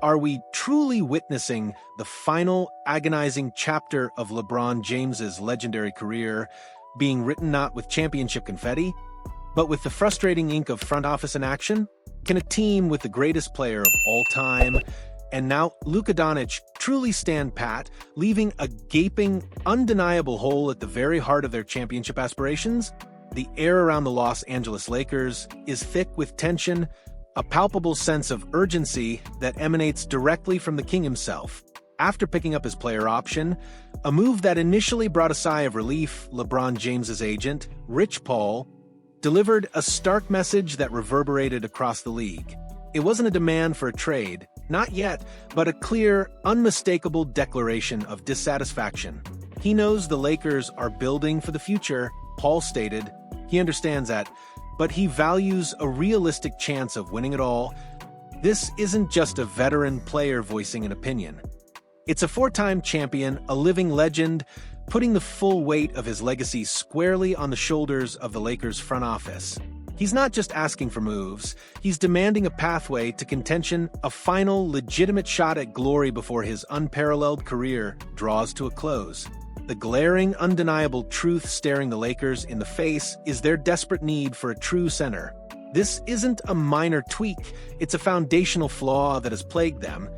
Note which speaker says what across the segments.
Speaker 1: are we truly witnessing the final agonizing chapter of LeBron James's legendary career being written not with championship confetti, but with the frustrating ink of front office inaction? Can a team with the greatest player of all time, and now Luka Doncic, truly stand pat, leaving a gaping, undeniable hole at the very heart of their championship aspirations? The air around the Los Angeles Lakers is thick with tension, a palpable sense of urgency that emanates directly from the king himself. After picking up his player option, a move that initially brought a sigh of relief, LeBron James's agent, Rich Paul, delivered a stark message that reverberated across the league. It wasn't a demand for a trade, not yet, but a clear, unmistakable declaration of dissatisfaction. He knows the Lakers are building for the future, Paul stated. He understands that, but he values a realistic chance of winning it all. This isn't just a veteran player voicing an opinion. It's a four-time champion, a living legend, putting the full weight of his legacy squarely on the shoulders of the Lakers' front office. He's not just asking for moves, he's demanding a pathway to contention, a final, legitimate shot at glory before his unparalleled career draws to a close. The glaring, undeniable truth staring the Lakers in the face is their desperate need for a true center. This isn't a minor tweak, it's a foundational flaw that has plagued them,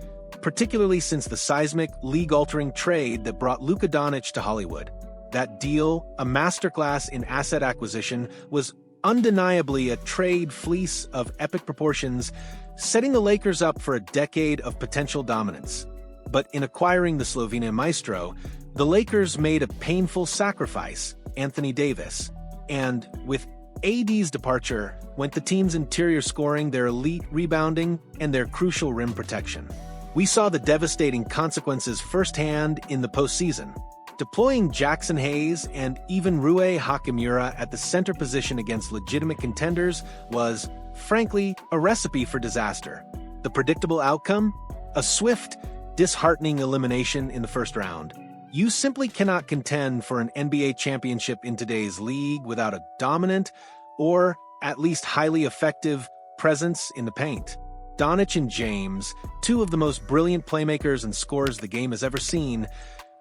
Speaker 1: particularly since the seismic, league-altering trade that brought Luka Doncic to Hollywood. That deal, a masterclass in asset acquisition, was undeniably a trade fleece of epic proportions, setting the Lakers up for a decade of potential dominance. But in acquiring the Slovenian maestro, the Lakers made a painful sacrifice, Anthony Davis. And with AD's departure, went the team's interior scoring, their elite rebounding, and their crucial rim protection. We saw the devastating consequences firsthand in the postseason. Deploying Jackson Hayes and even Rui Hachimura at the center position against legitimate contenders was, frankly, a recipe for disaster. The predictable outcome? A swift, disheartening elimination in the first round. You simply cannot contend for an NBA championship in today's league without a dominant, or at least highly effective, presence in the paint. Doncic and James, two of the most brilliant playmakers and scorers the game has ever seen,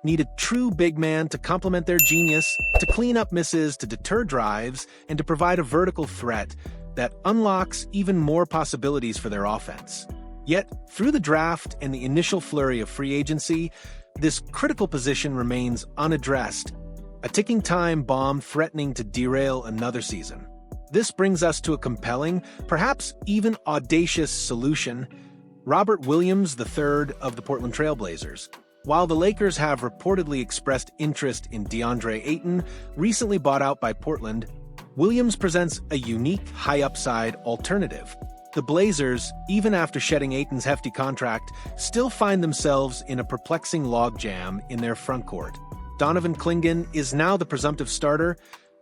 Speaker 1: need a true big man to complement their genius, to clean up misses, to deter drives, and to provide a vertical threat that unlocks even more possibilities for their offense. Yet, through the draft and the initial flurry of free agency, this critical position remains unaddressed, a ticking time bomb threatening to derail another season. This brings us to a compelling, perhaps even audacious solution: Robert Williams III of the Portland Trail Blazers. While the Lakers have reportedly expressed interest in DeAndre Ayton, recently bought out by Portland, Williams presents a unique, high-upside alternative. The Blazers, even after shedding Ayton's hefty contract, still find themselves in a perplexing logjam in their frontcourt. Donovan Clingan is now the presumptive starter,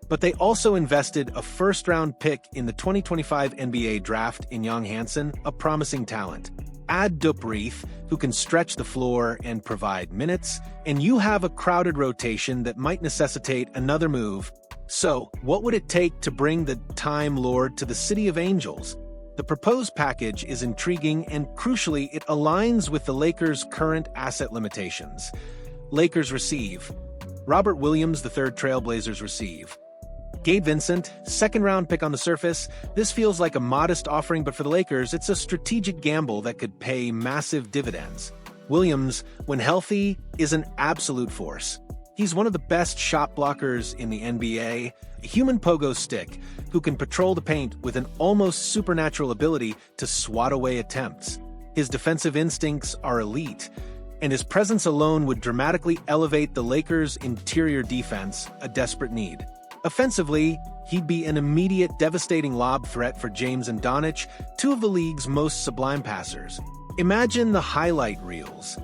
Speaker 1: but they also invested a first-round pick in the 2025 NBA draft in Young Hansen, a promising talent. Add Dupreith, who can stretch the floor and provide minutes, and you have a crowded rotation that might necessitate another move. So, what would it take to bring the Time Lord to the City of Angels? The proposed package is intriguing, and crucially, it aligns with the Lakers' current asset limitations. Lakers receive Robert Williams III, Trailblazers receive Gabe Vincent, second-round pick on the surface. This feels like a modest offering, but for the Lakers, it's a strategic gamble that could pay massive dividends. Williams, when healthy, is an absolute force. He's one of the best shot blockers in the NBA, a human pogo stick who can patrol the paint with an almost supernatural ability to swat away attempts. His defensive instincts are elite, and his presence alone would dramatically elevate the Lakers' interior defense, a desperate need. Offensively, he'd be an immediate, devastating lob threat for James and Doncic, two of the league's most sublime passers. Imagine the highlight reels.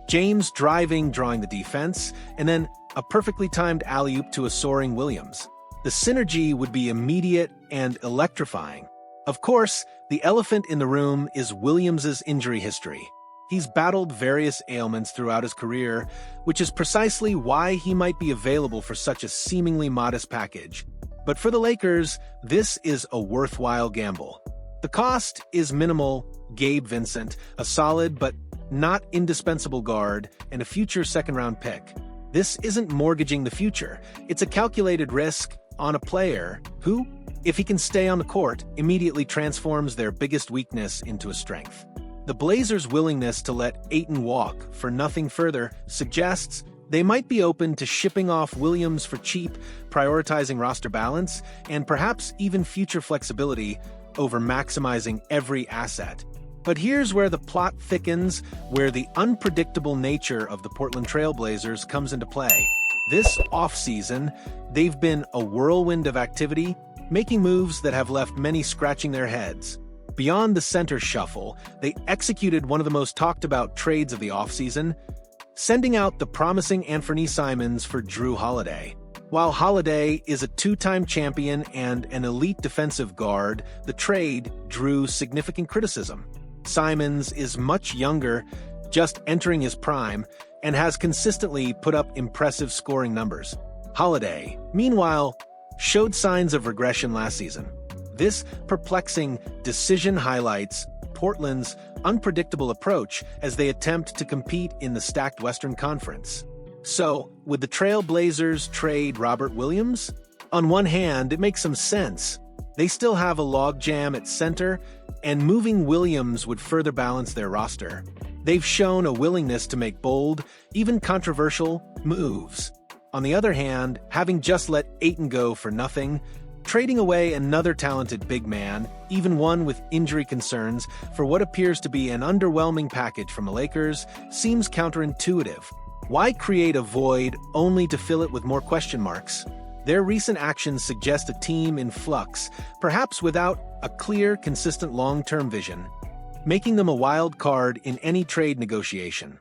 Speaker 1: James driving, drawing the defense, and then a perfectly timed alley-oop to a soaring Williams. The synergy would be immediate and electrifying. Of course, the elephant in the room is Williams's injury history. He's battled various ailments throughout his career, which is precisely why he might be available for such a seemingly modest package. But for the Lakers, this is a worthwhile gamble. The cost is minimal: Gabe Vincent, a solid but not indispensable guard, and a future second-round pick. This isn't mortgaging the future. It's a calculated risk on a player who, if he can stay on the court, immediately transforms their biggest weakness into a strength. The Blazers' willingness to let Ayton walk for nothing further suggests they might be open to shipping off Williams for cheap, prioritizing roster balance, and perhaps even future flexibility over maximizing every asset. But here's where the plot thickens, where the unpredictable nature of the Portland Trail Blazers comes into play. This offseason, they've been a whirlwind of activity, making moves that have left many scratching their heads. Beyond the center shuffle, they executed one of the most talked-about trades of the offseason, sending out the promising Anthony Simons for Drew Holiday. While Holiday is a two-time champion and an elite defensive guard, the trade drew significant criticism. Simons is much younger, just entering his prime, and has consistently put up impressive scoring numbers. Holiday, meanwhile, showed signs of regression last season. This perplexing decision highlights Portland's unpredictable approach as they attempt to compete in the stacked Western Conference. So, would the Trail Blazers trade Robert Williams? On one hand, it makes some sense. They still have a logjam at center, and moving Williams would further balance their roster. They've shown a willingness to make bold, even controversial, moves. On the other hand, having just let Ayton go for nothing, trading away another talented big man, even one with injury concerns, for what appears to be an underwhelming package from the Lakers, seems counterintuitive. Why create a void only to fill it with more question marks? Their recent actions suggest a team in flux, perhaps without a clear, consistent long-term vision, making them a wild card in any trade negotiation.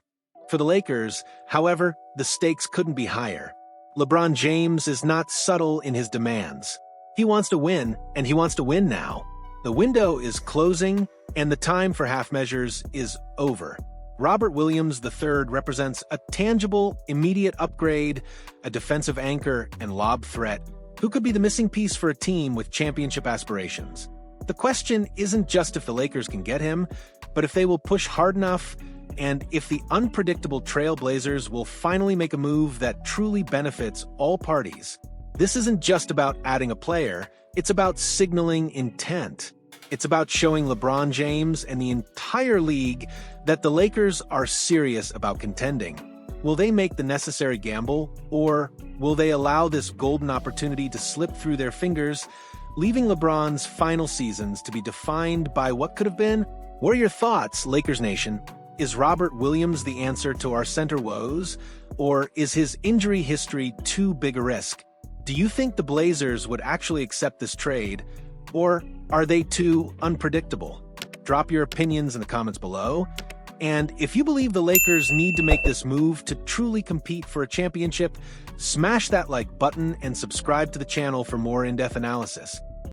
Speaker 1: For the Lakers, however, the stakes couldn't be higher. LeBron James is not subtle in his demands. He wants to win, and he wants to win now. The window is closing, and the time for half measures is over. Robert Williams III represents a tangible, immediate upgrade, a defensive anchor and lob threat, who could be the missing piece for a team with championship aspirations. The question isn't just if the Lakers can get him, but if they will push hard enough, and if the unpredictable Trail Blazers will finally make a move that truly benefits all parties. This isn't just about adding a player, it's about signaling intent. It's about showing LeBron James and the entire league that the Lakers are serious about contending. Will they make the necessary gamble, or will they allow this golden opportunity to slip through their fingers, leaving LeBron's final seasons to be defined by what could have been? What are your thoughts, Lakers Nation? Is Robert Williams the answer to our center woes, or is his injury history too big a risk? Do you think the Blazers would actually accept this trade, or are they too unpredictable? Drop your opinions in the comments below. And if you believe the Lakers need to make this move to truly compete for a championship, smash that like button and subscribe to the channel for more in-depth analysis.